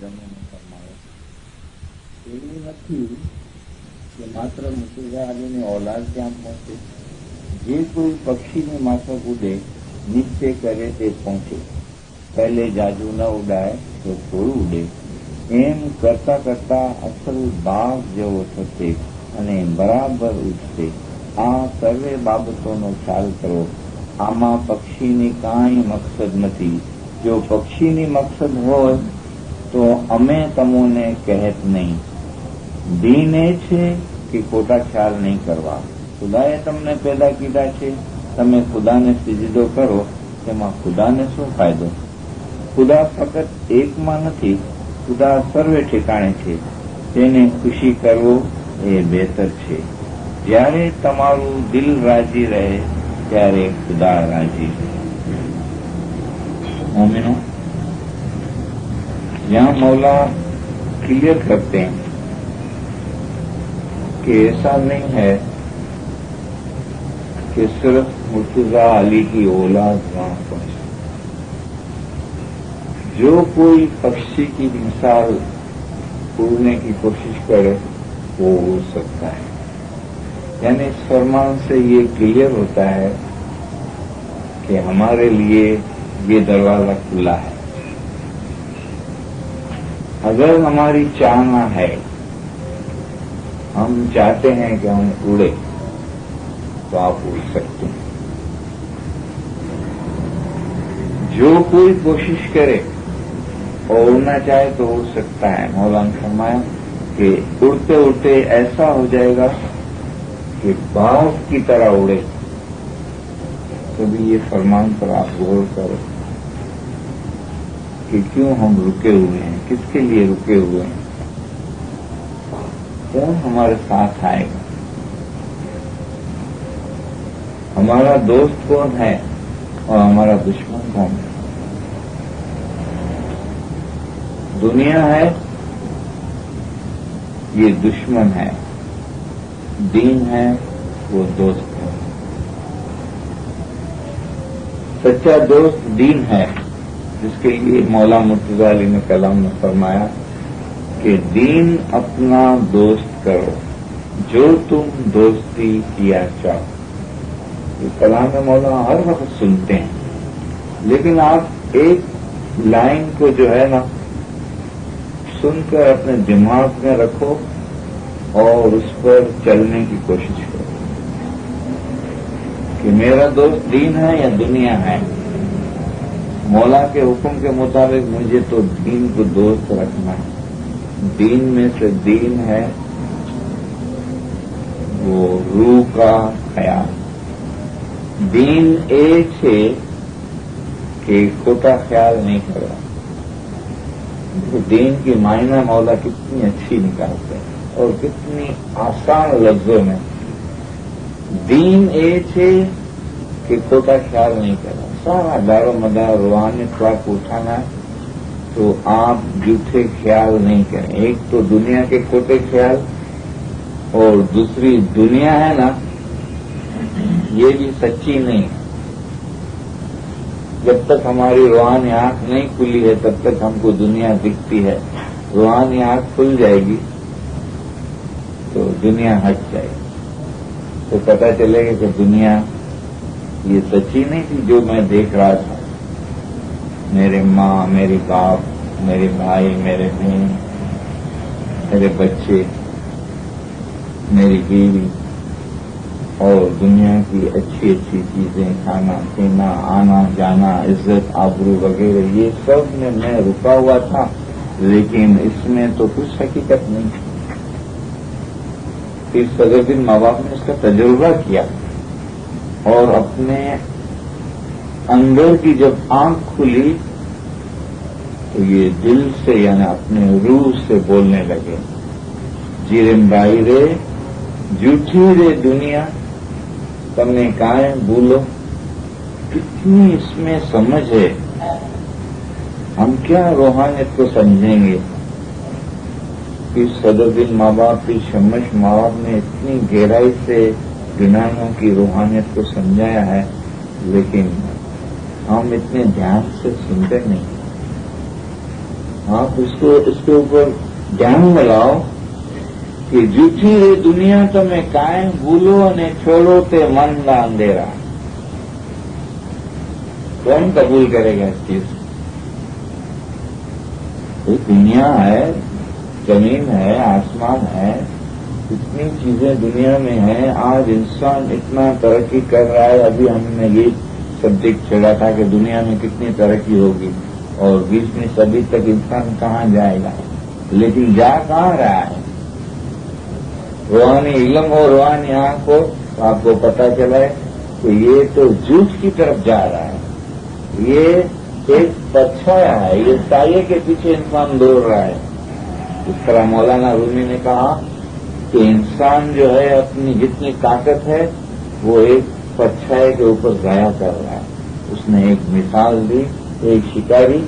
જમીને ફરમાયો એવું નથી કે માત્ર મુર્તુઝા અલીની औलाद ત્યાં પહોંચે. જે કોઈ પક્ષીને માથક ઉડે નિશ્ચય કરે તે પહોંચે. પહેલે જાજુ ન ઉડાય તો થોડું ઉડે. એમ કરતા કરતા અસલ બાગ જેવો થશે અને બરાબર ઉડશે. આ સર્વે બાબતોનો ખ્યાલ કરો. આમાં પક્ષીની કાંઈ મકસદ નથી. જો પક્ષીની મકસદ હોય તો અમે તમોને કહેત નહીં. દીન એ છે કે ખોટા ખ્યાલ નહીં કરવા. ખુદાએ તમને પેદા કીધા છે, તમે ખુદાને સિજદો કરો, તેમાં ખુદાને શું ફાયદો? ખુદા ફક્ત એકમાં નથી, ખુદા સર્વે ઠેકાણે છે. તેને ખુશી કરવો એ બહેતર છે. જ્યારે તમારું દિલ રાજી રહે ત્યારે ખુદા રાજી છે. मोमिनों, यहाँ मौला क्लियर करते हैं कि ऐसा नहीं है कि सिर्फ मुर्तजा अली की औलाद वहां पहुंचे. जो कोई पक्षी की मिसाल उड़ने की कोशिश करे वो उड़ सकता है. यानी इस फरमान से ये क्लियर होता है कि हमारे लिए ये दरवाजा खुला है. अगर हमारी चाहना है, हम चाहते हैं कि हम उड़े, तो आप उड़ सकते हैं. जो कोई कोशिश करे और उड़ना चाहे तो उड़ सकता है. मौला ने फरमाया कि उड़ते उड़ते ऐसा हो जाएगा कि बाग की तरह उड़े. कभी ये फरमान पर आप गौर करो कि क्यों हम रुके हुए हैं, किसके लिए रुके हुए हैं, कौन हमारे साथ आएगा, हमारा दोस्त कौन है और हमारा दुश्मन कौन है. दुनिया है, ये दुश्मन है. दीन है, वो दोस्त है. सच्चा दोस्त दीन है, जिसके लिए मौला मुर्तजा अली ने कलाम में फरमाया कि दीन अपना दोस्त करो जो तुम दोस्ती किया चाहो. ये कलाम में मौला हर वक्त सुनते हैं, लेकिन आप एक लाइन को जो है ना सुनकर अपने दिमाग में रखो और उस पर चलने की कोशिश करो कि मेरा दोस्त दीन है या दुनिया है. मौला के हुक्म के मुताबिक मुझे तो दीन को दोस्त रखना है. दीन में से दीन है वो रूह का ख्याल. दीन एक है कि खोटा ख्याल नहीं करना. दीन की मायना मौला कितनी अच्छी निकालते हैं और कितनी आसान लफ्जों में. दीन एक है कि खोटा ख्याल नहीं करना. सारा दारो मदार रूहानी को उठाना है तो आप झूठे ख्याल नहीं करें. एक तो दुनिया के खोटे ख्याल और दूसरी दुनिया है ना, ये भी सच्ची नहीं है. जब तक हमारी रूहानी आंख नहीं खुली है तब तक हमको दुनिया दिखती है. रूहानी आंख खुल जाएगी तो दुनिया हट जाएगी, तो पता चलेगा कि दुनिया ये सच्ची नहीं थी जो मैं देख रहा था. मेरे माँ, मेरे बाप, मेरे भाई, मेरे बहन, मेरे बच्चे, मेरी बीवी और दुनिया की अच्छी अच्छी चीजें, खाना पीना, आना जाना, इज्जत आबरू वगैरह, ये सब में मैं रुका हुआ था, लेकिन इसमें तो कुछ हकीकत नहीं. फिर सदरुद्दीन माँ बाप ने इसका तजुर्बा किया और अपने अंदर की जब आंख खुली तो ये दिल से यानी अपने रूह से बोलने लगे, जीरेम बाई रे झूठी रे दुनिया तमने काहे भूलो. कितनी इसमें समझ है. हम क्या रूहानियत को समझेंगे. कि सदरुद्दीन माँ बाप की शमश माँ बाप ने इतनी गहराई से गिनानों की रूहानियत को समझाया है, लेकिन हम इतने ध्यान से सुनते नहीं. آپ اس کے اوپر دھیان ملاؤ کہ جھوٹی ری دنیا تمہیں قائم بھولو نے چھوڑو تے من کا اندھیرا. کون قبول کرے گا اس چیز؟ ایک دنیا ہے، زمین ہے، آسمان ہے، اتنی چیزیں دنیا میں ہیں. آج انسان اتنا ترقی کر رہا ہے. ابھی ہم نے یہ سبجیکٹ چھیڑا تھا کہ دنیا میں کتنی ترقی ہوگی اور 20ویں صدی تک انسان کہاں جائے گا. لیکن جا کہاں رہا ہے؟ روحانی علم اور روحانی آنکھ کو آپ کو پتا چلا ہے کہ یہ تو جھوٹ کی طرف جا رہا ہے. یہ ایک پرچھایا ہے، یہ سائے کے پیچھے انسان دوڑ رہا ہے. اس طرح مولانا رومی نے کہا کہ انسان جو ہے اپنی جتنی طاقت ہے وہ ایک پرچھائے کے اوپر ضائع کر رہا ہے. اس نے ایک مثال دی، ایک شکاری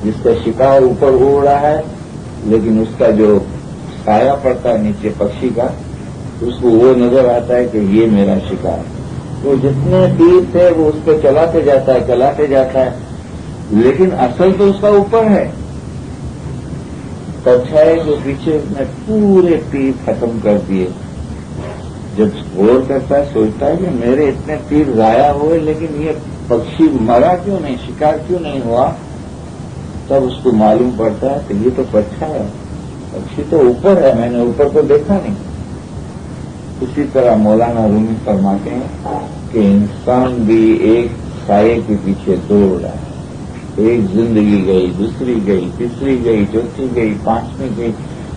جس کا شکار اوپر اڑ رہا ہے لیکن اس کا جو سایہ پڑتا ہے نیچے پکشی کا، اس کو وہ نظر آتا ہے کہ یہ میرا شکار. وہ جتنے تیر تھے وہ اس پہ چلاتے جاتا ہے لیکن اصل تو اس کا اوپر ہے. پرچھائے جو پیچھے اس نے پورے تیر ختم کر دیے. جب غور کرتا ہے سوچتا ہے کہ میرے اتنے تیر ضائع ہوئے لیکن یہ پکشی مرا کیوں نہیں، شکار کیوں نہیں ہوا. تب اس کو معلوم پڑتا ہے کہ یہ تو پرچھایا ہے، پکشی تو اوپر ہے، میں نے اوپر کو دیکھا نہیں. اسی طرح مولانا رومی فرماتے ہیں کہ انسان بھی ایک سائے کے پیچھے دوڑ رہا ہے. ایک زندگی گئی، دوسری گئی، تیسری گئی، چوتھی گئی، پانچویں گئی،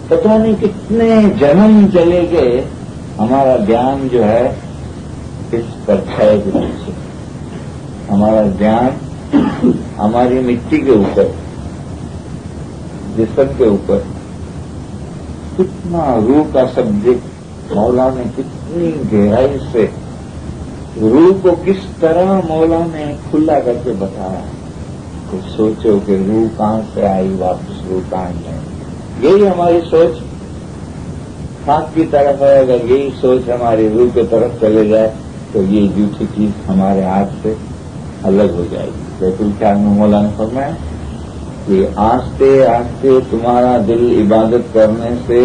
پتہ نہیں کتنے جنم چلے گئے. ہمارا دھیان جو ہے اس پرچھائے کے پیچھے، ہمارا دھیان ہماری مٹی کے اوپر، جسم کے اوپر. کتنا روح کا سبجیکٹ مولا نے کتنی گہرائی سے روح کو کس طرح مولا نے کھلا کر کے بتایا. کچھ سوچو کہ روح کہاں سے آئی، واپس روح کہاں جائے. یہی ہماری سوچ خاک کی طرف ہے. اگر یہی سوچ ہماری روح کی طرف چلے جائے تو یہ جھوٹی چیز ہمارے ہاتھ سے الگ ہو جائے گی. بیت الخیال میں مولا نے فرمایا کہ آہستہ آہستہ تمہارا دل عبادت کرنے سے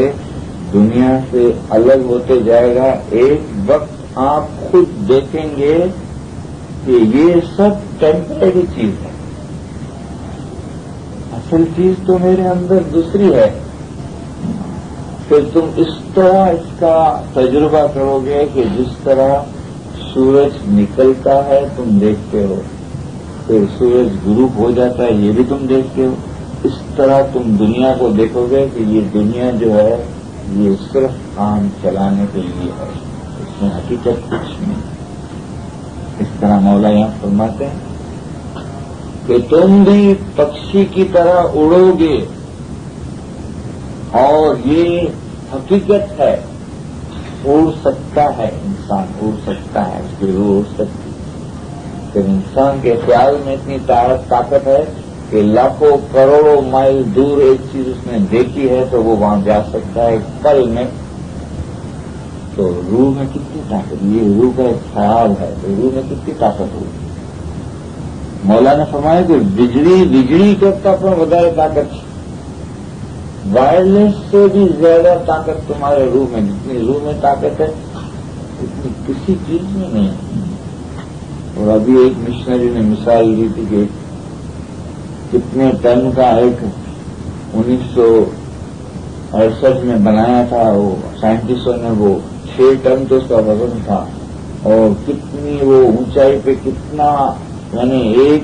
دنیا سے الگ ہوتے جائے گا. ایک وقت آپ خود دیکھیں گے کہ یہ سب ٹیمپریری چیز ہے، اصل چیز تو میرے اندر دوسری ہے. پھر تم اس طرح اس کا تجربہ کرو گے کہ جس طرح سورج نکلتا ہے تم دیکھتے ہو، پھر سورج غروب ہو جاتا ہے یہ بھی تم دیکھتے ہو. اس طرح تم دنیا کو دیکھو گے کہ یہ دنیا جو ہے یہ صرف کام چلانے کے لیے ہے، اس میں حقیقت کچھ نہیں. اس طرح مولا یہاں فرماتے ہیں کہ تم بھی پکشی کی طرح اڑو گے اور یہ حقیقت ہے. اڑ سکتا ہے انسان، اڑ سکتا ہے، اس کی روح اڑ سکتی ہے. پھر انسان کے خیال میں اتنی طاقت ہے کہ لاکھوں کروڑوں مائل دور ایک چیز اس نے دیکھی ہے تو وہ وہاں جا سکتا ہے پل میں. تو روح میں کتنی طاقت، یہ روح کا ایک خیال ہے تو روح میں کتنی طاقت ہوگی. مولا نے فرمایا کہ بجلی کرتا پر વધારે طاقت ہے. وائرلیس سے بھی زیادہ طاقت تمہارے روح میں، جتنی روح میں طاقت ہے اتنی کسی چیز میں نہیں ہے. اور ابھی ایک مشنری نے مثال دی تھی کہ کتنے ٹن کا ایک 1968 میں بنایا تھا وہ سائنٹسٹوں نے، وہ 6 ٹن تو اس کا وزن تھا اور کتنی وہ اونچائی پہ کتنا، یعنی ایک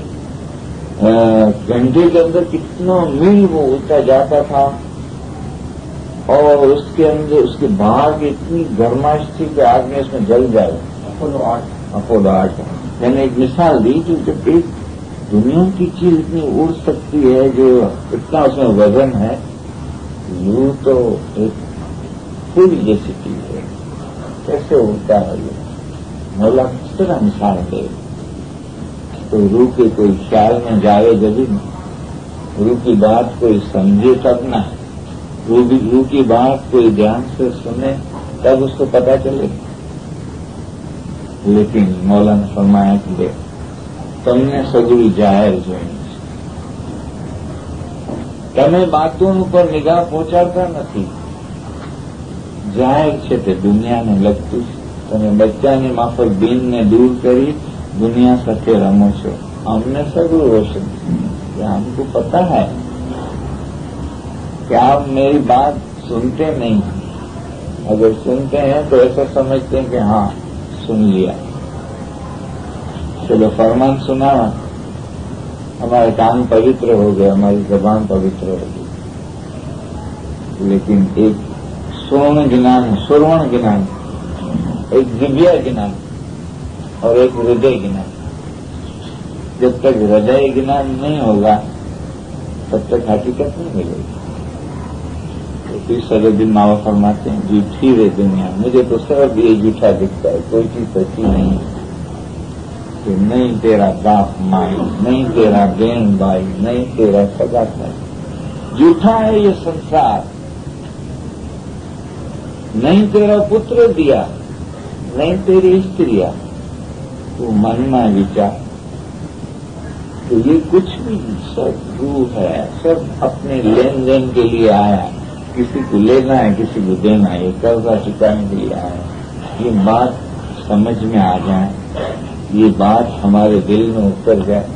گھنٹے کے اندر کتنا میل وہ اونچا جاتا تھا. اور اس کے اندر اس کے باہر کی اتنی گرمائش تھی کہ آدمی اس میں جل جائے. اپولو 8 یعنی ایک مثال دی کہ جب ایک دنیا کی چیز اتنی اڑ سکتی ہے جو اتنا اس میں وزن ہے، یوں تو ایک پھول جیسی چیز ہے، کیسے اڑتا ہے یہ. مولا کس طرح مثال دے. تو روح کے کوئی خیال میں جائے جبھی نہ، روح کی بات کوئی سمجھے تب نہ، روح کی بات کوئی دھیان سے سنے تب اس کو پتا چلے. لیکن مولا نے فرمایا کہ تم نے سگڑی جائر جو તમે બાતોન ઉપર નિગાહ પહોંચાડતા નથી. જાહેર છે તે દુનિયાને લગતું છે. તમે બચ્ચાની માફક દિનને દૂર કરી દુનિયા સાથે રમો છો. हमने सब रोशन किया, हमको पता है कि आप मेरी बात सुनते नहीं. अगर सुनते हैं तो ऐसा समझते हैं कि हाँ सुन लिया, चलो फरमान सुना, हमारे कान पवित्र हो गए, हमारी जबान पवित्र हो गई. लेकिन एक स्वर्ण ज्ञान, एक दिव्य ज्ञान और एक हृदय ज्ञान. जब तक हृदय ज्ञान नहीं होगा तब तक हकीकत नहीं मिलेगी. तो फिर सरोदिन मावा फरमाते हैं, झूठी रे दुनिया, मुझे तो सब ये झूठा दिखता है, कोई चीज सच्ची नहीं है. कि नहीं तेरा बाप माई, नहीं तेरा बहन भाई, नहीं तेरा सगा भाई, झूठा है ये संसार. नहीं तेरा पुत्र दिया, नहीं तेरी स्त्रियां. तो मन में विचार, तो ये कुछ भी सब रूह है, सब अपने लेन देन के लिए आया. किसी को लेना है, किसी को देना है, ये कर्जा चुकाने के लिए आया. ये बात समझ में आ जाए, ये बात हमारे दिल में उतर जाए,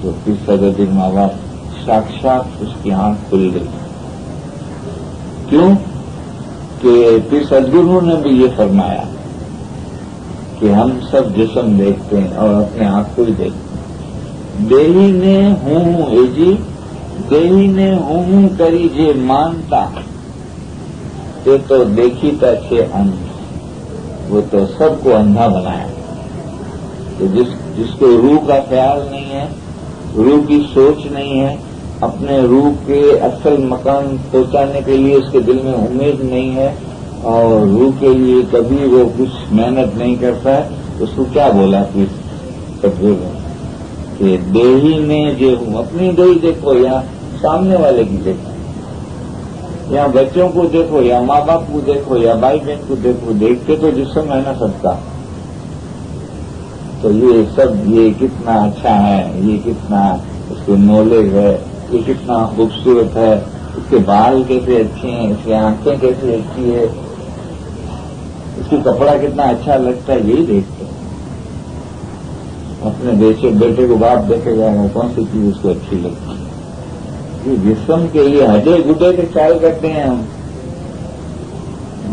तो फिर सदर माँ बाप साक्षात उसकी आंख खुल गई. क्यों कि फिर सदगुरु ने भी ये फरमाया कि हम सब जिस्म देखते हैं और अपने आंख को ही देखते हैं. देही ने हूँ एजी, देही ने हूँ करी जे मानता, ते तो देखीता छे अंध. वो तो सबको अंधा बनाया. तो जिसको रूह का ख्याल नहीं है, रूह की सोच नहीं है, अपने रूह के असल मकान पहुंचाने के लिए उसके दिल में उम्मीद नहीं है और रूह के लिए कभी वो कुछ मेहनत नहीं करता है, उसको क्या बोला फिर सदगुरु कि देही में जो हूँ. अपनी देही देखो या सामने वाले की देखो, या बच्चों को देखो या माँ बाप को देखो या भाई बहन को देखो, देखते तो जिस्म है ना सबका. तो ये सब, ये कितना अच्छा है, ये कितना उसको नॉलेज है, ये कितना खूबसूरत है, इसके बाल कैसे अच्छे हैं, इसकी आंखें कैसे अच्छी है, इसकी कपड़ा कितना अच्छा लगता है, यही देखते हैं. अपने बेटे को बाप देखेगा, कौन सी चीज उसको अच्छी लगती है. ये जिस्म के लिए हजे गुडे के ख्याल करते हैं हम,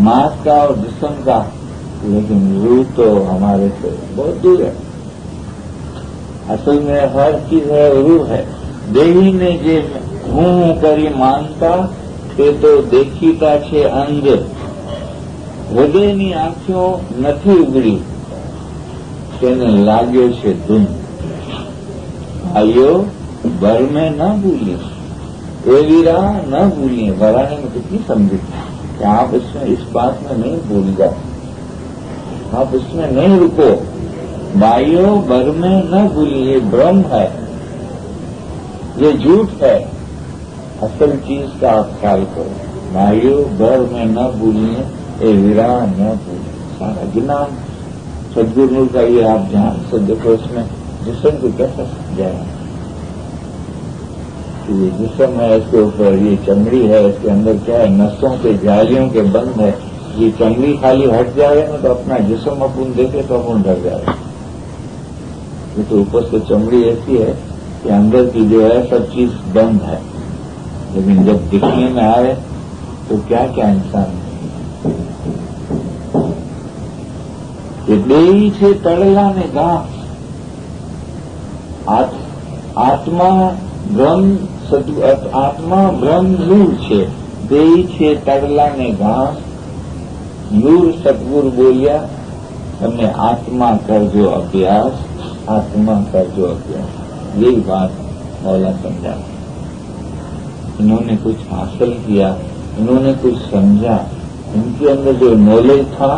मांस का और जिस्म का, लेकिन रूह तो हमारे से बहुत दूर है. असल में हर चीज है, रूह है. देही ने जे हूँ करी मानता, ते तो देखीता छे अंध. हृदयनी आंखों નથી ઉગડી, તેને લાગ્યો છે ધૂન. आयो बर में न भूलिए, ए वीरा न भूलिए. वराने में कितनी समझी कि आप इसमें, इस बात में नहीं भूल जाओ, आप इसमें नहीं रुको. भाइयों बर में न भूलिए, ये भ्रम है, ये झूठ है. असल चीज का आप ख्याल करो. भाइयों बर में न भूलिए, ए वीरा न भूलिए. सारा ज्ञान सदगुरु का ये आप ध्यान से देखो, इसमें जिस्म को कैसा समझाया. ये जिस्म है, इसके ऊपर ये चमड़ी है, इसके अंदर क्या है, नसों के जालियों के बंद है. ये चमड़ी खाली हट जाए ना तो अपना जिस्म अपन देखे तो अपन डर जाए. ये तो ऊपर से चमड़ी ऐसी है कि अंदर की जो है सब चीज बंद है, लेकिन जब दिखने में आए तो क्या क्या इंसान है. ये देही छे तड़ला ने घास, आत्मा ब्रह्म नूर छे. देही छे तड़ला ने घास, नूर सतगुरु बोलिया, તમે आत्मा करजो अभ्यास, आत्मा करजो अभ्यास. यही बात मौला समझा. इन्होंने कुछ हासिल किया, इन्होंने कुछ समझा, इनके अंदर जो नॉलेज था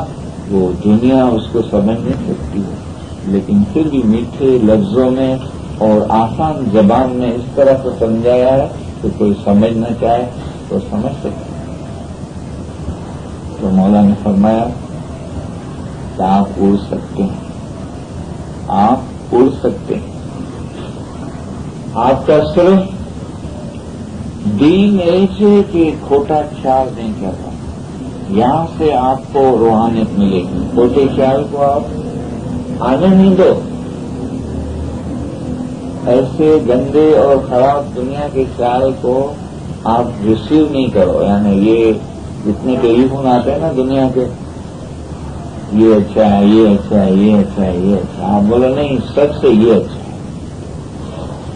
वो दुनिया उसको समझ नहीं सकती है, लेकिन फिर भी मीठे लफ्जों में और आसान जबान में इस तरह से समझाया है कि कोई समझना चाहे तो समझ सकते. तो मौला ने फरमाया कि आप उड़ सकते हैं, आप उड़ सकते हैं. आपका सिर्फ دین ایسے کہ کھوٹا خیال نہیں کرتا. یہاں سے آپ کو روحانیت ملے گی. کھوٹے خیال کو آپ آنے نہیں دو. ایسے گندے اور خراب دنیا کے خیال کو آپ ریسیو نہیں کرو. یعنی یہ جتنے ٹیلی فون آتے ہیں نا دنیا کے، یہ اچھا ہے، یہ اچھا ہے، یہ اچھا ہے، یہ اچھا ہے، آپ بولو نہیں، سب سے یہ اچھا ہے.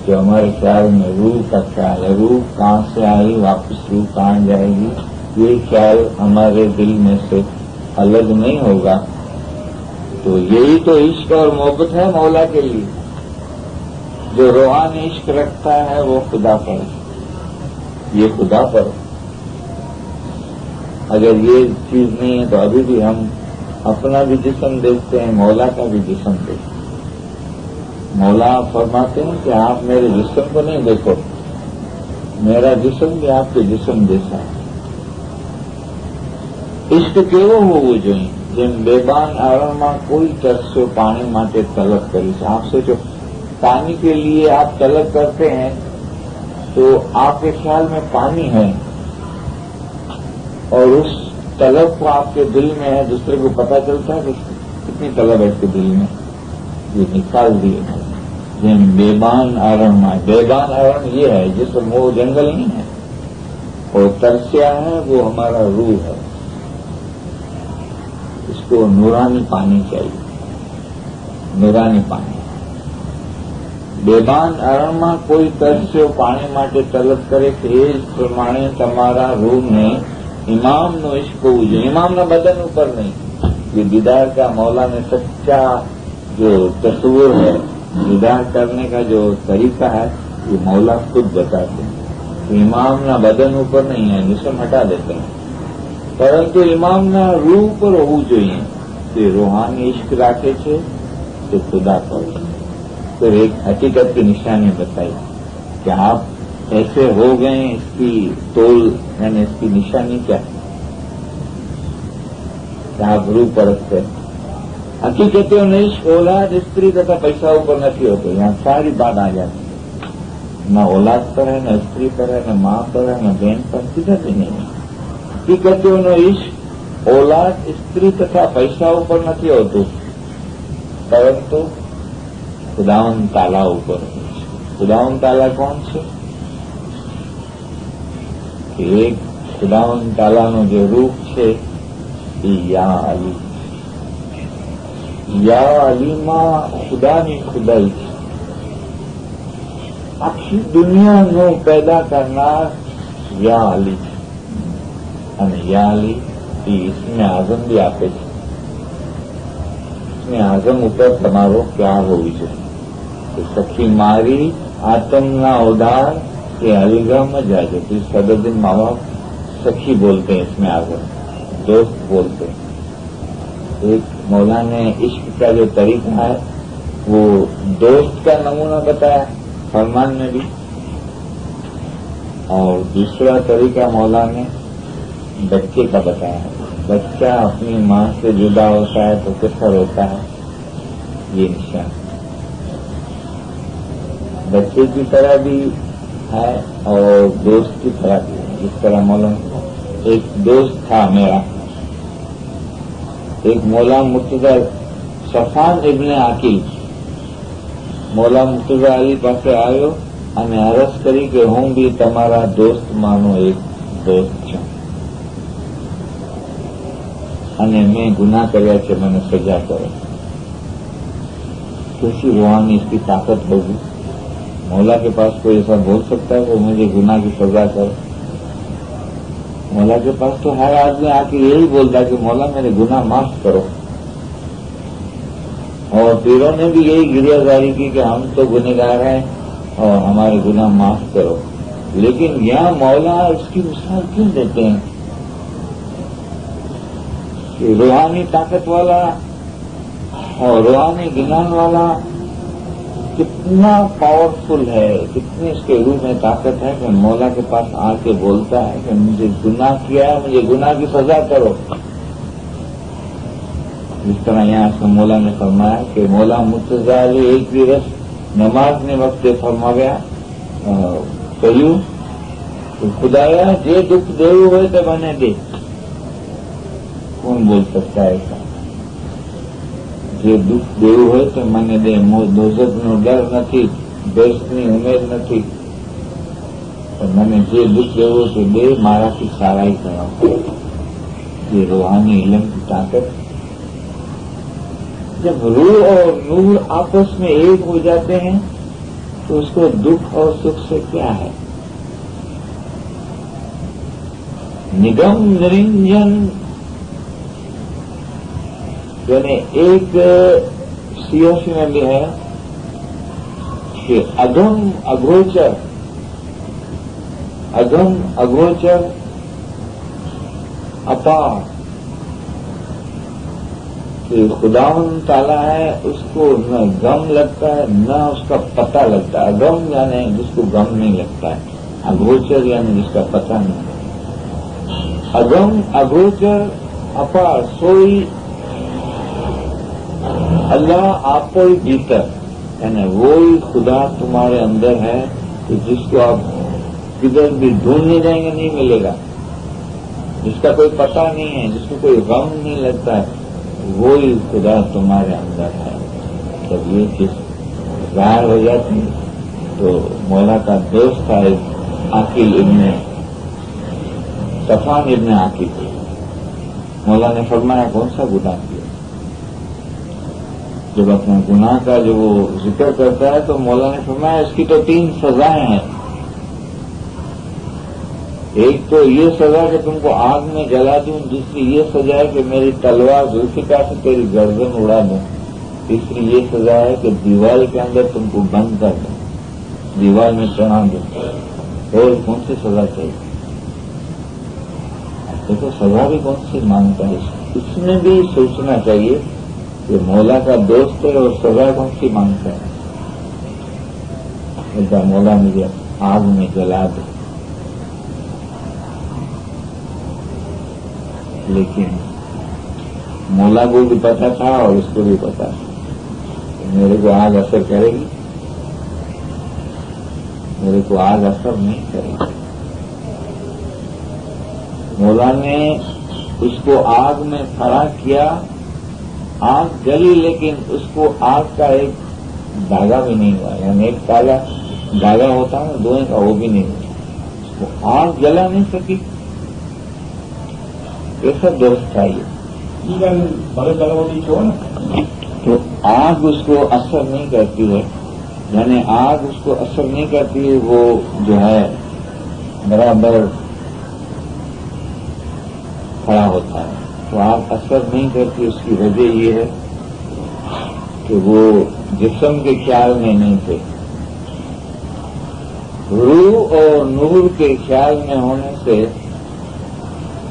جو ہمارے خیال میں روح کا خیال ہے، روح کہاں سے آئی، واپس روح کہاں جائے گی، یہ خیال ہمارے دل میں سے الگ نہیں ہوگا. تو یہی تو عشق اور محبت ہے مولا کے لیے. جو روحانی عشق رکھتا ہے وہ خدا پر، یہ خدا پر. اگر یہ چیز نہیں ہے تو ابھی بھی ہم اپنا بھی جسم دیکھتے ہیں، مولا کا بھی جسم دیکھتے ہیں. مولا فرماتے ہیں کہ آپ میرے جسم کو نہیں دیکھو، میرا جسم بھی آپ کے جسم جیسا ہے. عشق કેવો હોવો જોઈએ જેમ બેબાન આરણમાં કોઈ તરસ્યો પાણી માટે તલબ કરી છે. آپ سے جو پانی کے لیے آپ طلب کرتے ہیں تو آپ کے خیال میں پانی ہے اور اس طلب کو آپ کے دل میں ہے، دوسرے کو پتا چلتا ہے کہ کتنی طلب ہے اس کے دل میں، یہ نکال دیے. جن بیبان آرن میں، بیبان آرن یہ ہے جس وہ جنگل نہیں ہے، اور ترسیا ہے وہ ہمارا روح ہے. اس کو نورانی پانی چاہیے، نورانی پانی. બેબાન અરણમાં કોઈ તરસ્યો પાણી માટે તલબ કરે કે એ જ પ્રમાણે તમારા રૂહને ઇમામનો ઇશ્ક હોવું જોઈએ. ઇમામના બદન ઉપર નહીં. یہ دیدار کا مولا نے سچا جو تصور ہے، دیدار کرنے کا جو طریقہ ہے، یہ مولا خود بتاتے ہیں. ઇમામના બદન ઉપર નહીં ہے، جسم ہٹا دیتے ہیں، પરંતુ ઇમામના રૂહ પર હોવું જોઈએ. તે રૂહાની ઇશ્ક રાખે છે તે ખુદા પર. پھر ایک حقیقت کی نشانی بتائی کہ آپ ایسے ہو گئے، اس کی تول یعنی اس کی نشانی کیا ہے کہ آپ روح پرست ہے. حقیقتوں نے اولاد استری تથા પૈસા ઉપર નથી હોતો. یہاں ساری بات آ جاتی ہے. نہ اولاد پر ہے، نہ استری پر ہے، نہ ماں پر ہے، نہ بہن پر، کدھر بھی نہیں ہے. حقیقتوں નો ઈશ્ક اولاد استری તથા પૈસા ઉપર નથી હોતું، પરંતુ خداون تعالیٰ اوپر. خداون تعالیٰ کون છે؟ کہ ایک خداون تعالیٰનો જે રૂપ છે એ યા અલી. યા અલીમાં ખુદાની ખુદાઈ છે. આખી દુનિયાનો પેદા કરનાર યા અલી છે. અને યા અલી એ ઇસ્મે આઝમ બી આપે છે. ઇસ્મે આઝમ ઉપર તમારો પ્યાર હોવી જોઈએ. સખી મારી આતમના ઉદાર કે અલગમ જાજો. तो सदर दिन माँ बाप सखी बोलते हैं, इसमें आगे दोस्त बोलते हैं. एक मौला ने इश्क का जो तरीका है वो दोस्त का नमूना बताया फरमान में भी, और दूसरा तरीका मौला ने बच्चे का बताया. बच्चा अपनी माँ से जुदा होता है तो कैसा रोता है, ये निशान. बच्चे की तरह भी है और दोस्त की तरह भी है. जिस तरह मौलाना एक दोस्त था मेरा, एक मौला मुर्तजा सफान इब्ने आकिल मौला मुर्तजा अली પાસે આવ્યો અને અરજ કરી કે હું બી તમારા દોસ્તમાંનો એક દોસ્ત છું અને મેં ગુનાહ કર્યા છે, મને સજા કરો. कैसी रूहानी इसकी ताकत होगी. मौला के पास कोई ऐसा बोल सकता है कि मुझे गुनाह की सजा करो. मौला के पास तो हर आदमी आके यही बोलता है कि मौला मेरे गुनाह माफ करो. और पीरों ने भी यही गिरियाजारी की कि हम तो गुनहगार हैं और हमारे गुनाह माफ करो. लेकिन यहाँ मौला इसकी मिसाल क्यों देते हैं कि रूहानी ताकत वाला और रूहानी ज्ञान वाला कितना पावरफुल है, कितनी इसके रूह में ताकत है कि मौला के पास आके बोलता है कि मुझे गुनाह किया है, मुझे गुनाह की सजा करो. जिस तरह यहाँ से मौला ने फरमाया कि मौला मुर्तजा अली एक दिवस नमाज ने वक्त फरमाव्या કહ્યું تو خدایا جے دکھ دیو ہوئے تو منے دے. کون بول سکتا ہے ایسا؟ જે દુઃખ દેવું હોય તો મને દે. દોષકનો ડર નથી, બેસની ઉમેદ નથી, પણ મને જે દુઃખ દેવું તો દે, મારાથી સારાઈ કરાવો. یہ روحانی علم کی طاقت. جب روح اور نور آپس میں ایک ہو جاتے ہیں تو اس کو دکھ اور سکھ سے کیا ہے؟ نگم نرنجن یعنی ایک سیاسی میں بھی ہے کہ اگم اگروچر اپار. کہ خداوند تعالیٰ ہے اس کو نہ غم لگتا ہے نہ اس کا پتہ لگتا ہے. اگم یعنی جس کو غم نہیں لگتا ہے, اگوچر یعنی جس کا پتہ نہیں ہے. اگم اگوچر اپار سوئی اللہ آپ کو ہی بھیتر, یعنی وہی خدا تمہارے اندر ہے کہ جس کو آپ کدھر بھی ڈھونڈنے جائیں گے نہیں ملے گا, جس کا کوئی پتہ نہیں ہے, جس کو کوئی غم نہیں لگتا ہے, وہی خدا تمہارے اندر ہے. جب یہ چیز ظاہر ہو جاتی ہے تو مولا کا دوست تھا عاقل ابن صفوان ابن عاقل, مولا نے فرمایا کون سا گناہ کیا؟ جب اپنے گناہ کا جو وہ ذکر کرتا ہے تو مولا نے فرمایا اس کی تو 3 سزائیں ہیں. ایک تو یہ سزا کہ تم کو آگ میں جلا دوں, دوسری یہ سزا ہے کہ میری تلوار ذوالفقار سے تیری گردن اڑا دوں, تیسری یہ سزا ہے کہ دیوار کے اندر تم کو بند کر دوں, دیوار میں چڑھا دوں. اور کون سی سزا چاہیے؟ دیکھو سزا بھی کون سی مانگتا ہے, اس میں بھی سوچنا چاہیے کہ مولا کا دوست ہے اور سزا کون سی مانگتا ہے. مولا مجھے آگ میں جلا دے. لیکن مولا کو بھی پتا تھا اور اس کو بھی پتا تھا کہ میرے کو آگ اثر کرے گی, میرے کو آگ اثر نہیں کرے گی. مولا نے اس کو آگ میں کھڑا کیا, آگ جلی لیکن اس کو آگ کا ایک دھاگا بھی نہیں ہوا, یعنی ایک تازہ دھاگا ہوتا ہے نا دوئیں کا, وہ بھی نہیں ہوا. اس کو آگ جلا نہیں سکی. ایسا دوست چاہیے. تو آگ اس کو اثر نہیں کرتی ہے, یعنی آگ اس کو اثر نہیں کرتی ہے, وہ جو ہے برابر کھڑا ہوتا ہے. تو آگ اثر نہیں کرتی, اس کی وجہ یہ ہے کہ وہ جسم کے خیال میں نہیں تھے. روح اور نور کے خیال میں ہونے سے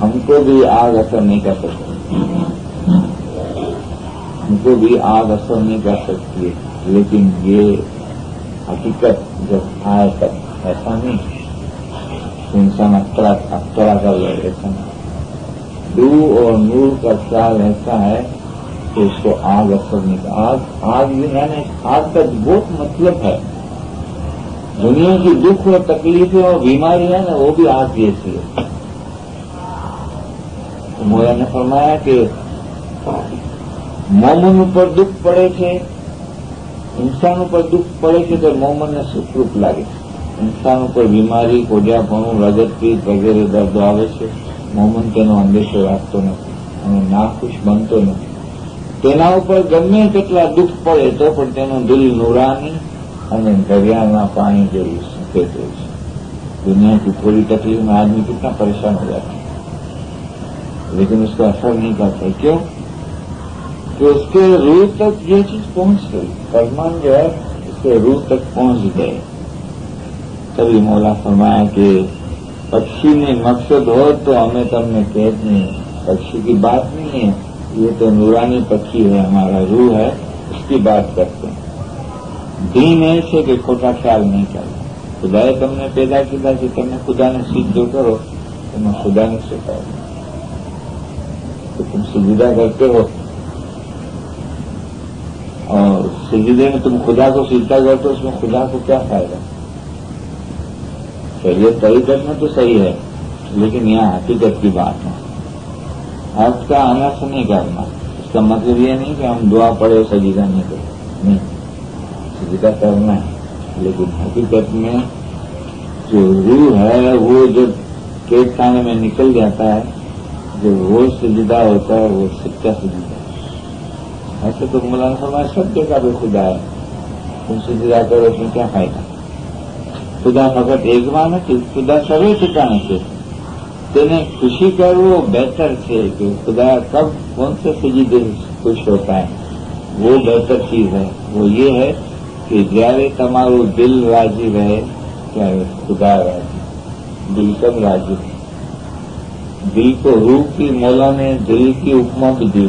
ہم کو بھی آگ اثر نہیں کر سکتی, ہم کو بھی آگ اثر نہیں کر سکتی ہے. لیکن یہ حقیقت جب آئے تک ایسا نہیں انسان اختراع کر لے, ایسا نہیں. روح اور نور کا خیال ایسا ہے کہ اس کو آگ اثر نہیں کر. آگ یعنی آگ کا بہت مطلب ہے. دنیا کی دکھ اور تکلیفیں اور بیماری ہے نا, وہ بھی آگ جیسی ہے. مولا نے فرمایا کہ مومن پر دکھ پڑے تھے, انسانوں پر دکھ پڑے تھے تو مومن نے سکھ روپ લાગે. انسانوں પર બીમારી કોડિયાપણું રગતપીઠ વગેરે દર્દો આવે છે, મોમન તેનો અંદેશો રાખતો નથી અને નાખુશ બનતો નથી. તેના ઉપર ગમે તેટલા દુઃખ પડે તો પણ તેનું દિલ નુરાની અને દરિયાના પાણી જેવું સફેદ હોય છે. દુનિયા की थोड़ी तकलीफ में आदमी कितना परेशान हो जाता है, لیکن اس کا اثر نہیں کرتا. کیوں کہ اس کے روح تک یہ چیز پہنچ گئی, فرمان جو ہے اس کے روح تک پہنچ گئے. تبھی مولا فرمایا کہ پکشی میں مقصد ہو تو ہمیں تم نے قید نہیں ہے. پکشی کی بات نہیں ہے, یہ تو نورانی پکشی ہے, ہمارا روح ہے, اس کی بات کرتے ہیں. دین ایسے کہ کھوٹا خیال نہیں کرنا. خدا تم نے پیدا کیا کہ تم نے خدا نے سیدھ کرو, تمہیں خدا نے سکھایا. تو تم سجدہ کرتے ہو اور سجدے میں تم خدا کو سجدہ کرتے ہو, اس میں خدا کو کیا فائدہ؟ चलिए तरीकत में तो सही है, लेकिन यहाँ हकीकत की बात है। अर्थ का अनर्थ नहीं करना, इसका मतलब ये नहीं कि हम दुआ पढ़े सजीदा नहीं करें, नहीं, सजीदा करना है, लेकिन हकीकत में जो रूह है वो जब पेट खाने में निकल जाता है, जो वो सजीदा होता है वो सच्चा सजीदा है। ऐसे तो मौलाना फरमाया सब जगह पे खुदा है, तुम सजीदा करो उसमें क्या फायदा। खुदा फकत एक बार નથી, खुदा સર્વે ठिकाने से, तेने खुशी करવો बेहतर છે कि खुदा कब कौन से सजीदे खुश होता है, वो बेहतर चीज है। वो ये है कि જ્યારે તમારું દિલ રાજી રહે ત્યારે खुदा राजी। दिल कब राजी है? दिल को रूह की मौला ने दिल की उपमा भी दी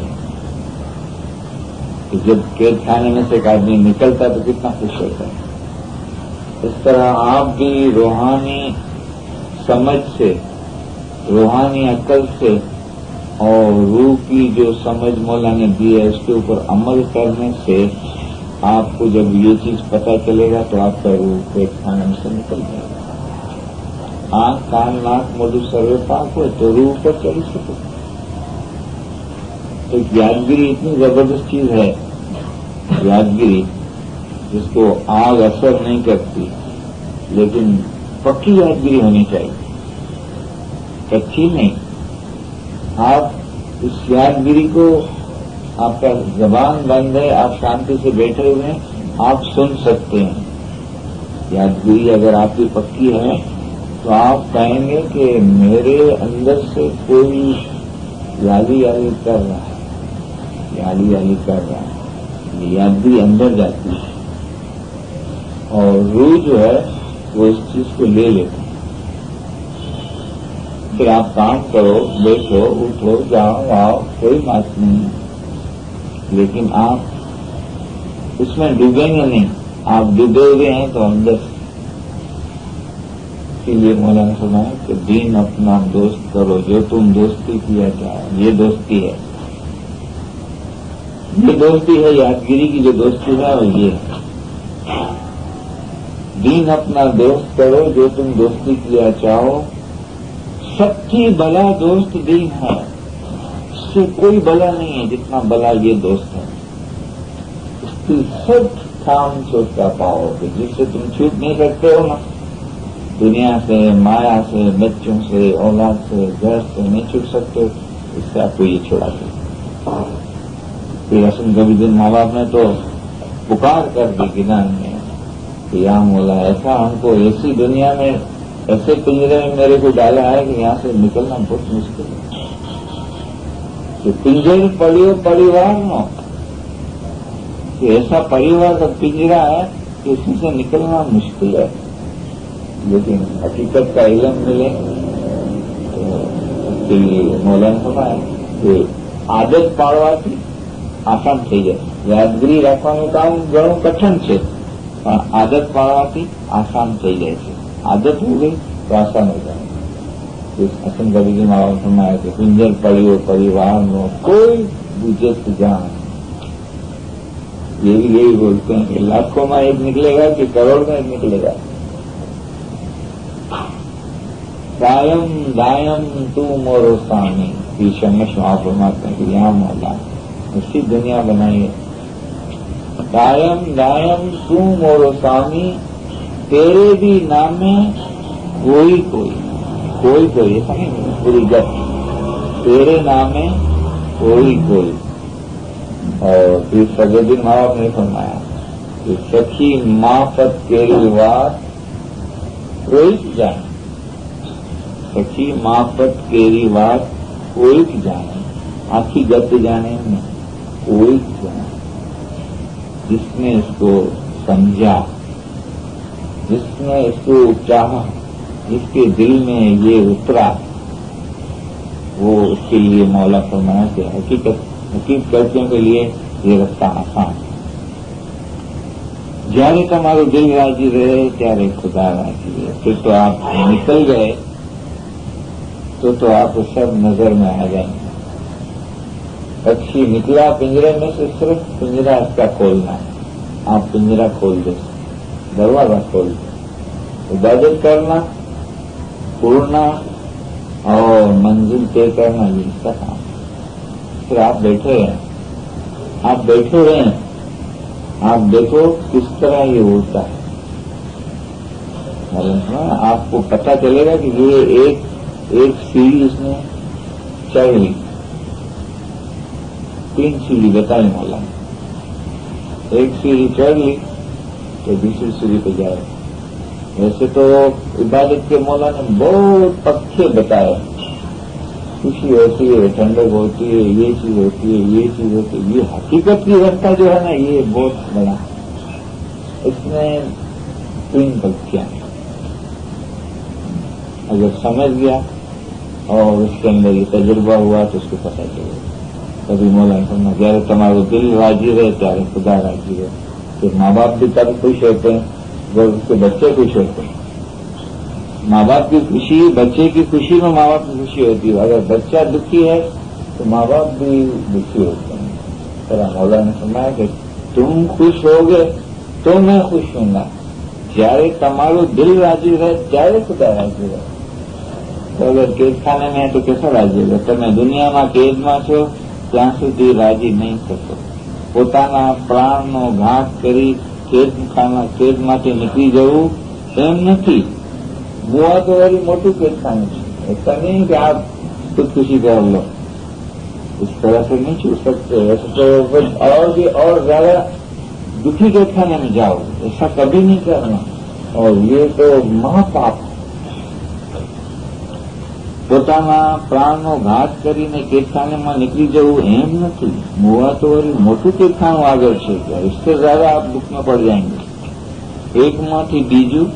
कि जब कैद खाने में से एक आदमी निकलता तो कितना खुश होता है। इस तरह आप भी रूहानी समझ से, रूहानी अक्ल से और रूह की जो समझ मौला ने दी है उसके ऊपर अमल करने से आपको जब ये चीज पता चलेगा तो आपका रूह पेट खाने में से निकल जाएगा। आंख कान नाक मधु सर्वे पाक हो तो रूह पर चढ़ सके। एक यादगिरी इतनी जबरदस्त चीज है, यादगिरी जिसको आग असर नहीं करती, लेकिन पक्की यादगिरी होनी चाहिए, कच्ची नहीं। आप इस यादगिरी को, आपका जबान बंद है, आप शांति से बैठे हुए हैं, आप सुन सकते हैं। यादगिरी अगर आपकी पक्की है तो आप कहेंगे कि मेरे अंदर से कोई याली याली कर रहा है, याली याली कर रहा है, ये यादगिरी अंदर जाती है और रूह जो है वो इस चीज को ले लेती है। फिर आप काम करो, बैठो, उठो, जाओ आओ, कोई बात नहीं, लेकिन आप उसमें डूबेंगे नहीं। आप डूबे हुए हैं तो अंदर के लिए मौलाना फरमाया कि दीन अपना दोस्त करो, जो तुम दोस्ती किया चाहो। ये दोस्ती है, ये दोस्ती है, यादगिरी की जो दोस्ती है वो ये है। दीन अपना दोस्त करो जो तुम दोस्ती किया चाहो। सबकी भला दोस्त दीन है, इससे कोई भला नहीं है जितना भला ये दोस्त है। इसकी सब काम छूटता पाओगे, जिससे तुम छूट नहीं सकते हो ना, दुनिया से, माया से, बच्चों से, औलाद से, घर से नहीं छूट सकते, इससे आपको ये छुड़ा सकते। फिर हसन कभी दिन माँ बाप ने तो पुकार कर दी गिनान में कि या मौला ऐसा हमको ऐसी दुनिया में, ऐसे पिंजरे में मेरे को डाला है कि यहाँ से निकलना बहुत मुश्किल है। तो पिंजर पड़ियो परिवार नो, कि ऐसा परिवार का पिंजरा है कि उसमें से निकलना मुश्किल है, लेकिन हकीकत का इल्म मिले तो उसके लिए मौलाना फरमाया कि आदत पाड़वाથી આસાન થઈ જાય। યાદગીરી રાખવાનું કામ ઘણું કઠણ છે, પણ આદત પાડવાથી આસાન થઈ જાય છે। આદત हो गई तो आसान हो जाए। हसन कबीर जी महाराज फरमाया कि पिंजर पड़ियो परिवार नो कोई बुझत जान। यही बोलते हैं कि लाखों में एक निकलेगा कि करोड़ में एक निकलेगा। दायम दायम तू मोरो स्वामी, ईशमश महाप्रमात्मा की यहाँ मौला इसी दुनिया बनाई है। दायम दायम तू मोरो स्वामी, तेरे भी नाम में कोई कोई कोई कोई, ऐसा नहीं पूरी गत, तेरे नाम में कोई कोई। और फिर सगेदीन माँ बाप ने फरमाया कि सखी माफत केरी बात कोई जाने, सखी माफत केरी बात कोई जाने, आखी गत जाने में कोई जाने। जिसने इसको समझा, जिसने इसको चाहा, जिसके दिल में ये उतरा, वो उसके लिए मौला फरमाया कि हकीकतियों के लिए ये रास्ता आसान है। જ્યારે તમારું દિલ રાજી રહે ત્યારે खुदा राजी है। फिर तो आप निकल गए तो आपको सब नजर में आ जाएंगे। पक्षी निकला पिंजरे में से, सिर्फ पिंजरा इसका खोलना है। आप पिंजरा खोल दो, दरवाजा खोल दो, इबादत करना उड़ना और मंजिल तय करना ये इसका काम। फिर आप बैठे हैं, आप बैठे रहें, आप देखो किस तरह ये उड़ता है। आपको पता चलेगा कि ये एक सीढ़ी उसने चढ़ ली, 3 सीढ़ी बताई मौला ने। एक सीढ़ी चढ़ ली तो दूसरी सीढ़ी पे जाए। वैसे तो इबादत के मौला ने बहुत पक्के बताए, खुशी होती है, ठंडक होती है, ये चीज होती है, ये चीज होती है। ये हकीकत की रास्ता जो है ना, ये बहुत बड़ा, इसमें 3 पक्कियां। अगर समझ गया और उसके अंदर ये तजुर्बा हुआ तो उसको पता चलेगा। कभी मौला ने जયારે તમારું दिल राजी रहे ત્યારે खुदा राजी रहे। फिर माँ बाप भी तब खुश होते हैं जब उसके बच्चे खुश होते हैं। माँ बाप की खुशी, बच्चे की खुशी में माँ बाप की खुशी होती है। अगर बच्चा दुखी है तो माँ बाप भी दुखी होते हैं। तरह मौला ने फरमाया कि तुम खुश होगे तो मैं खुश होऊंगा, जયારે તમારું दिल राजी रहे ત્યારે खुदा राजी रहे। तो अगर केदखाने में है तो कैसा राजी रहे? તમે દુનિયામાં કેદમાં છો ત્યાં સુધી રાજી નહીં થશો। પોતાના પ્રાણનો ઘાત કરી કેદમાંથી નીકળી જવું એમ નથી। મુआ तो वही मोटू केदखाने છે। ऐसा नहीं कि आप खुदकुशी कर लो, इस तरह से नहीं छूट सकते। ऐसे तो और भी और ज्यादा दुखी केदखाने में जाओ, ऐसा कभी नहीं करना। और ये तो महापाप है। પોતાના પ્રાણનો ઘાત કરીને કેદખાનેમાં નીકળી જવું એમ નથી। મુआ तो वही मोटू केदखाનું આગળ છે, इससे ज्यादा आप दुख में पड़ जाएंगे। એકમાંથી બીજું,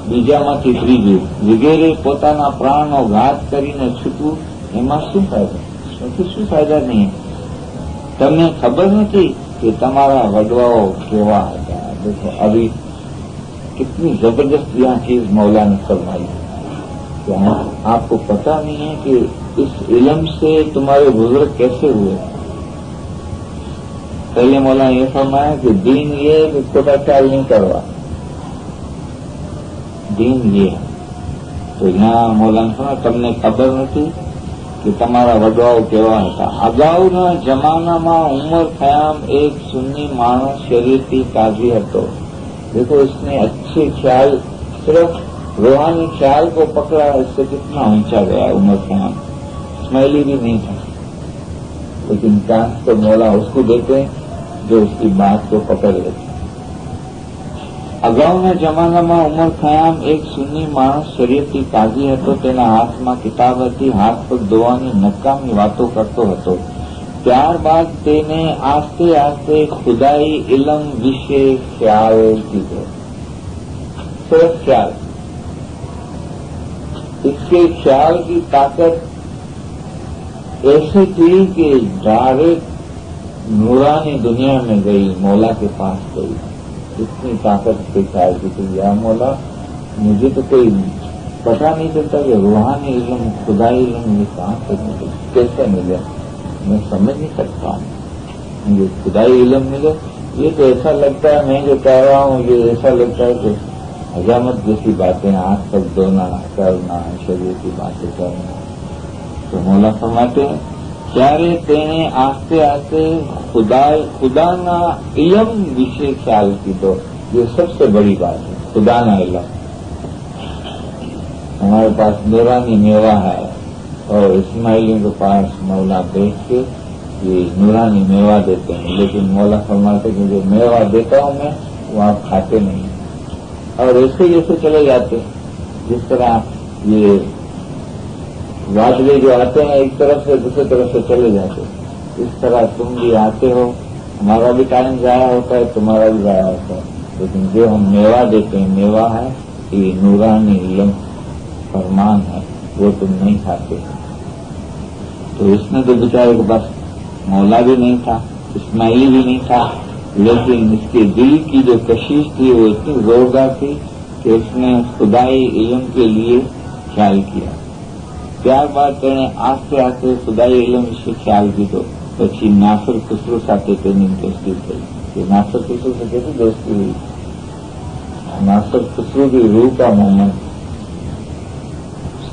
બીજામાંથી ત્રીજું વગેરે પોતાના પ્રાણનો ઘાત કરીને છૂટવું એમાં શું ફાયદો? શું ફાયદા નહીં? તમને ખબર નથી કે તમારા વડવાઓ કેવા હતા? देखो अभी कितनी जबरदस्त यहाँ चीज मौला ने फरमाई। आपको पता नहीं है कि इस इल्म से तुम्हारे बुजुर्ग कैसे हुए। पहले मौला ने फरमाया कि दीन ये कि खुदा ख्याल नहीं करवा, दीन ये है। तो यहाँ मौला ने फरमाया તમને ખબર નથી કે તમારા વડવાઓ કેવા હતા। અગાઉના જમાનામાં ઉંમર થયામ એક સુન્ની માણસ શરીરથી કાઝી હતો। देखो इसने अच्छे ख्याल, सिर्फ रूहानी ख्याल को पकड़ा, इससे कितना ऊंचा गया उम्र ख्याल। स्माइली भी नहीं था, लेकिन चांस तो मौला उसको देते जो उसकी बात को पकड़ लेते। अगाउना जमानाમાં ઉંમર થયામ એક સુન્ની માણસ શરીરથી કાઝી હતો। તેના હાથમાં કિતાબ હતી, હાથ પગ ધોવાની નકામી વાતો કરતો હતો। ત્યારબાદ તેને આસ્તે આસ્તે ખુદાઈ ઇલમ વિશે ખ્યાલ કીધો। सिर्फ ख्याल, इसके ख्याल की ताकत ऐसी थी कि डायरेक्ट नूरानी दुनिया में गई, मौला के पास गई। इतनी ताकत के ख्याल की थी। या मौला, मुझे तो कोई पता नहीं चलता कि रूहानी इल्म, खुदाई इल्म ये कहाँ से मिले, कैसे मिले, मैं समझ नहीं सकता हूँ। मुझे खुदाई इल्म मिले, ये तो ऐसा लगता है, मैं जो कह रहा हूँ ये ऐसा लगता है कि हजामत जैसी बातें, आंख तक धोना, करना, शरीर की बातें करना। तो मौला फरमाते हैं ત્યારે તેણે આસ્તે આસ્તે खुदाना इल्म विषय ख्याल कीधो। ये सबसे बड़ी बात है, खुदाना इल्म। हमारे पास नूरानी मेवा है और इस्माइलियों के पास मौला देख के ये नूरानी मेवा देते हैं, लेकिन मौला फरमाते कि जो मेवा देता हूं मैं वो आप खाते नहीं और ऐसे जैसे चले जाते। जिस तरह ये वादले जो आते हैं एक तरफ से दूसरी तरफ से चले जाते, इस तरह तुम भी आते हो, हमारा भी टाइम जाया होता है, तुम्हारा भी जाया होता है। लेकिन जो हम मेवा देते हैं, मेवा है ये नूरानी इल्म फरमान है, वो तुम नहीं खाते। तो इसमें तो बेचारे के पास मौला भी नहीं था, इस्माइली भी नहीं था, लेकिन इसके दिल की जो कशिश थी वो इतनी जोरदार थी कि उसने खुदाई इल्म के लिए ख्याल किया। ત્યારબાદ તેણે આસ્તે આસ્તે ખુદાઈ ઇલ્મ વિશે ખ્યાલ કીધો। પછી નાસર ખુસરો સાથે તેની દોસ્તી થઈ। नासर खुसरो से कैसे दोस्ती हुई? नासर खुसरो की रूह का मोहम्मद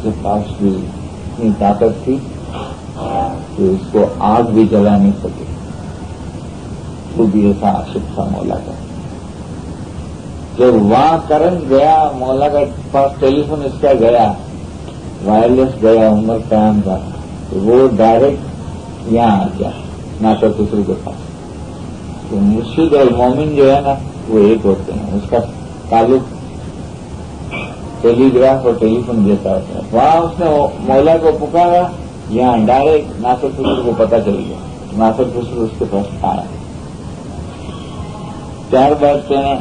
उसके पास भी इतनी ताकत थी कि उसको आग भी जला नहीं सके। वो भी ऐसा आशिक था मौला का। जब वहां करंट गया, मौला के पास टेलीफोन इसका गया, वायरलेस गया उमर कयाम का, तो वो डायरेक्ट यहाँ आ गया नासर खुसरू के पास। तो मुर्शिद और मोमिन जो है ना वो एक होते हैं, उसका ताल्लुक टेलीग्राफ और टेलीफोन जैसा होता है। वहां उसने मौला को पुकारा, यहाँ डायरेक्ट नासर खुसरू को पता चल गया, नासर खुसरू उसके पास आया। ત્યારબાદ તેને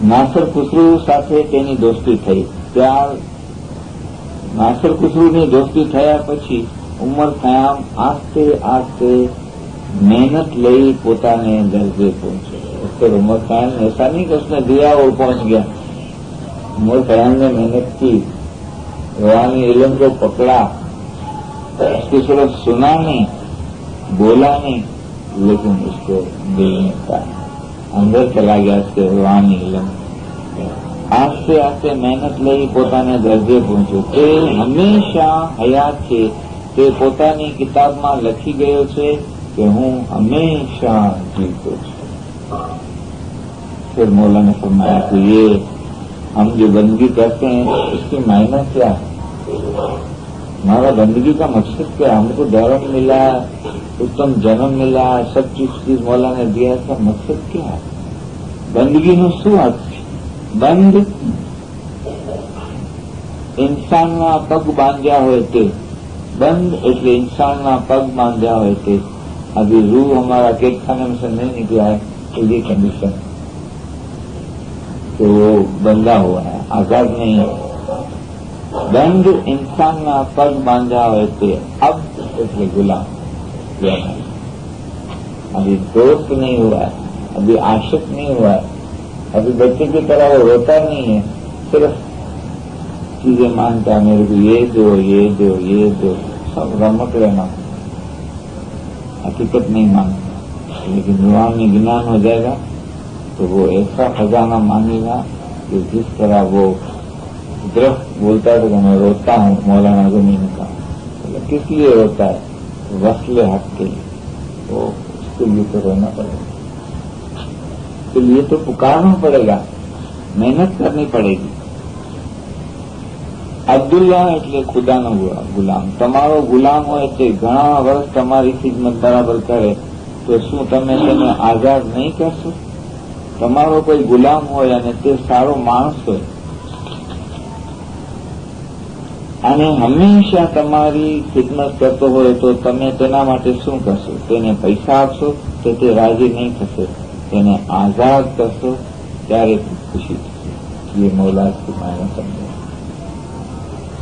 નાસર ખુસરુ સાથે તેની દોસ્તી થઈ। નાસર ખુસરુની દોસ્તી થયા પછી ઉમર ખયામ આસ્તે આસ્તે मेहनत लई પોતાને દરજે પહોંચે। फिर उमर खयाम ने ऐसा नहीं कि उसने दिया और पहुंच गया। उमर खयाम ने मेहनत की, रूहानी इल्म को पकड़ा, उसकी सिर्फ सुना नहीं, बोला नहीं, लेकिन उसको दिल में था, अंदर चला गया उसके रूहानी इल्म। आस्ते आस्ते मेहनत लई પોતાને દરજે પહોંચ્યો। તે હંમેશા હયાત છે। તે પોતાની કિતાબમાં લખી ગયો છે कि हूँ हमेशा जीतो छूं। फिर मौला ने फरमाया कि ये हम जो बंदगी करते हैं इसकी मायना क्या है? हमारा बंदगी का मकसद क्या है? हमको धर्म मिला, उत्तम जन्म मिला, सब चीज मौला ने दिया, इसका मकसद क्या है? बंदगी નું શું અર્થ છે? બંધ इंसानના પગ બાંધ્યા હોય તે बंद એટલે इंसानના पग बांध्या હોય તે। अभी रूह हमारा केक खाने में से नहीं निकला है तो ये कंडीशन तो वो बंधा हुआ है, आजाद नहीं है। बंद इंसान ना पग बांधा होते अब इसलिए गुलाम। अभी दोस्त नहीं हुआ है, अभी आशिक नहीं हुआ है, अभी बच्चे की तरह वो रोता नहीं है, सिर्फ चीजें मांगता है, मेरे को ये दो ये दो ये दो, सब रमक रहना, हकीकत नहीं मांगता। लेकिन रूहानी ज्ञान हो जाएगा तो वो ऐसा खजाना मांगेगा कि जिस तरह वो दरख्त बोलता है कि मैं रोता हूँ मौलाना ज़मीन का, तो किस लिए रोता है? वस्ले हक के लिए, तो उसके लिए तो रोना पड़ेगा, उसके लिए तो पुकारना पड़ेगा, मेहनत करनी पड़ेगी। અબ્દુલ્લા એટલે ખુદાનો ગુલામ। તમારો ગુલામ હોય તે ઘણા વર્ષ તમારી ખિદમત બરાબર કરે તો શું તમે તેને આઝાદ નહીં કરશો? તમારો કોઈ ગુલામ હોય અને તે સારો માણસ હોય અને હંમેશા તમારી ખિદમત કરતો હોય તો તમે તેના માટે શું કરશો? તેને પૈસા આપશો તો તે રાજી નહીં થશે, તેને આઝાદ કરશો ત્યારે ખુશી થશે। ये मौला की मायना समझो।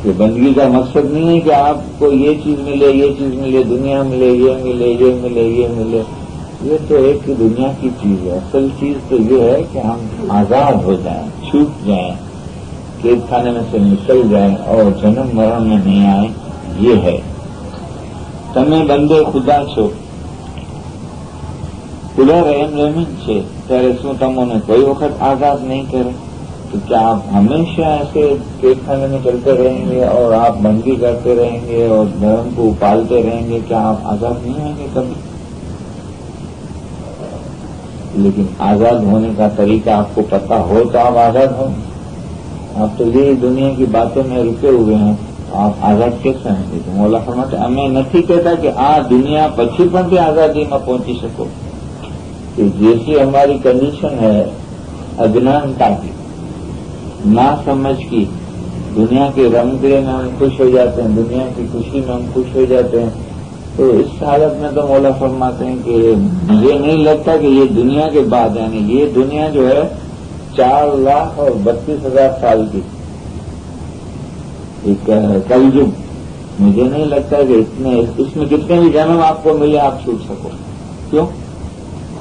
कि बंदगी का मकसद नहीं है कि आपको ये चीज मिले, ये चीज मिले, दुनिया मिले, ये मिले, ये मिले, ये मिले। ये तो एक दुनिया की चीज है। असल चीज तो ये है कि हम आजाद हो जाएं, छूट जाएं, कैद खाने में से निकल जाएं और जन्म मरण में नहीं आए। ये है તમે બંદે ખુદા છો, ખુદા રહેમ રહીમ છે, ત્યારે શું તમને કોઈ વખત આઝાદ નહીં કરે? तो क्या आप हमेशा ऐसे केक खाने में चलते रहेंगे और आप बंदगी करते रहेंगे और धर्म को पालते रहेंगे? क्या आप आजाद नहीं होंगे कभी? लेकिन आजाद होने का तरीका आपको पता हो तो आप आजाद हो। आप तो यही दुनिया की बातों में रुके हुए हैं, आप आजाद कैसे होंगे? तो मौला फरमाते हमें नहीं कहता कि आ दुनिया પછી પણ તે આઝાદીમાં પહોંચી શકો, कि जैसी हमारी कंडीशन है अज्ञानता की, ना समझ की, दुनिया के रंगले में हम खुश हो जाते हैं, दुनिया की खुशी में हम खुश हो जाते हैं। तो इस हालत में तो मौला फरमाते हैं कि मुझे नहीं लगता कि ये दुनिया के बाद, यानी ये दुनिया जो है 4,32,000 साल की एक कलयुग, मुझे नहीं लगता कि इसमें कितने भी जन्म आपको मिले आप छूट सको। क्यों?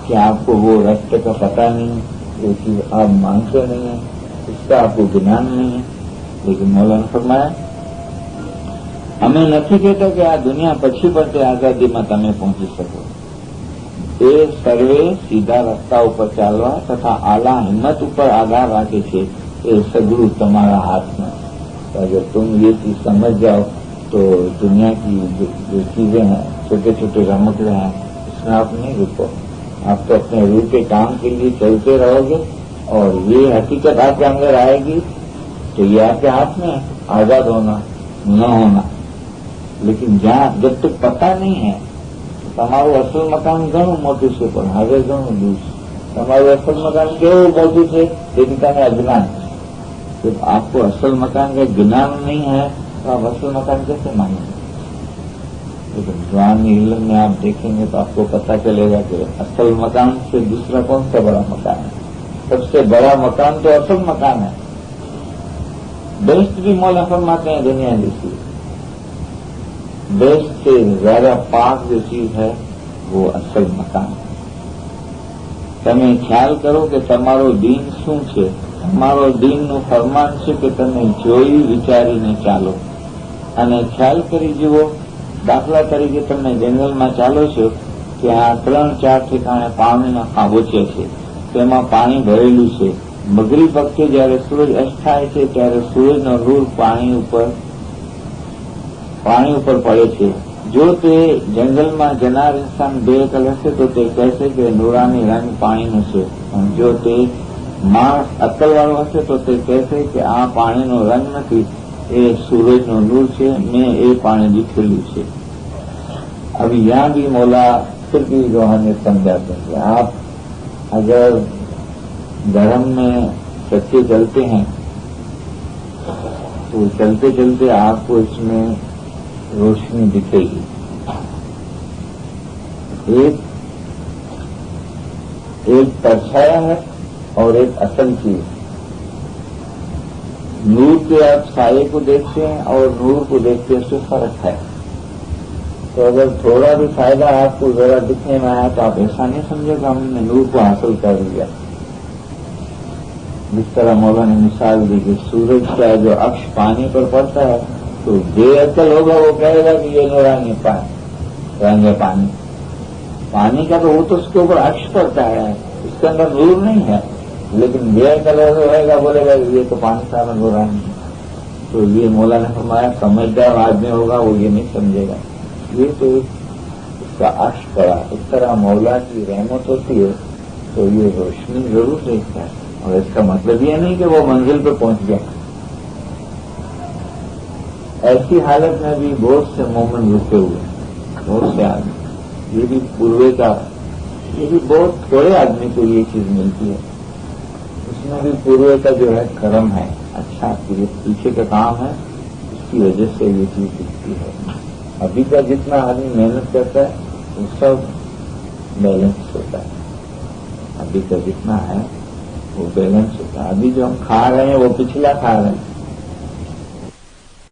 कि आपको वो रास्ते का पता नहीं है, वो चीज आप मानते नहीं है, इसका आपको ज्ञान नहीं है। लेकिन मौला ने फरमाया અમે નથી કહેતા કે આ દુનિયા પછી પણ તે આઝાદીમાં તમે પહોંચી શકો। એ સર્વે સીધા રસ્તા ઉપર ચાલવા તથા આલા હિંમત ઉપર આધાર રાખે છે ये सगुरु तुम्हारा हाथ में। तो अगर तुम ये चीज समझ जाओ तो दुनिया की जो चीजें हैं, छोटे छोटे रमकड़े हैं, इसमें आप नहीं रुको। आप तो अपने रूह के काम के लिए चलते रहोगे और ये हकीकत आपके अंदर आएगी तो ये आपके हाथ में है, आजाद होना न होना। लेकिन जहाँ जब तक पता नहीं है तो તમારું અસલ મકાન ઘણું મોટું છે પણ હવે ઘણું દૂર છે। તમારું અસલ મકાન કેવું મોટું છે તેની તમે અજ્ઞાન છે। जब आपको असल मकान का ज्ञान नहीं है तो आप असल मकान कैसे मानेंगे? लेकिन ज्ञानी इल्म में आप देखेंगे तो आपको पता चलेगा कि असल मकान से दूसरा कौन सा बड़ा मकान है। सबसे बड़ा मकान तो असल मकान है। बेस्ट भी मौला फरमाते हैं दुनिया जैसी, बेस्ट से ज्यादा पाक जो चीज है वो असल मकान है। તમે ખ્યાલ કરો કે તમારો દીન શું છે। તમારો દીનનું ફરમાન છે કે તમે જોઈ વિચારીને ચાલો અને ખ્યાલ કરી જુઓ। દાખલા તરીકે તમે જંગલમાં ચાલો છો, ત્યાં 3-4 ઠેકાણે પાણીના ખાબોચિયા છે, તેમાં પાણી ભરેલું છે। મગરીબ વખતે જયારે સૂરજ અસ્ત થાય છે ત્યારે સૂરજનો નૂર પાણી ઉપર પડે છે। જો તે જંગલમાં જનાર ઇન્સાન બેઅકલ હશે તો તે કહેશે કે નૂરાની રંગ પાણીનો છે, પણ જો તે માણસ અક્કલવાળો હશે તો તે કહેશે કે આ પાણીનો રંગ નથી, એ सूरजનો नूर છે, મેં એ પાણી દીખેલું છે। अब यहाँ भी मौला फिर भी रूहानी समझाते हैं कि आप अगर धर्म में सच्चे चलते हैं तो चलते चलते आपको इसमें रोशनी दिखेगी। एक परछाया है और एक असल चीज। नूर के आप साये को देखते हैं और नूर को देखते हैं, उसमें फर्क है। तो अगर थोड़ा भी फायदा आपको जरा दिखने में आया तो आप ऐसा नहीं समझेगा हमने नूर को हासिल कर लिया। जिस तरह मौला ने मिसाल दी कि सूरज का जो अक्ष पानी पर पड़ता है तो बेअक्ल होगा वो कहेगा कि ये नूरानी रंग है पानी। पानी का तो वो तो उसके ऊपर अक्ष पड़ता है, इसके अंदर नूर नहीं है। लेकिन बेअक्ल होगा बोलेगा ये तो पानी सारा नूरानी है। तो ये मौला ने फरमाया समझदार आदमी होगा वो ये नहीं समझेगा, ये तो इसका अक्ष पड़ा। इस तरह मौला की रहमत होती है तो ये रोशनी जरूर देखता है। और इसका मतलब ये नहीं कि वो मंजिल पे पहुंच गया। ऐसी हालत में भी बहुत से मोमिन रुके हुए, बहुत से आदमी। ये भी पूर्वे का, ये भी बहुत थोड़े आदमी को ये चीज मिलती है। इसमें भी पूर्वे का जो है कर्म है, अच्छा ये पीछे का काम है, इसकी वजह से ये चीज दिखती है। अभी का जितना आदमी मेहनत करता है वो सब बैलेंस होता है। अभी का जितना है वो बैलेंस होता है। अभी जो हम खा रहे हैं वो पिछला खा रहे हैं,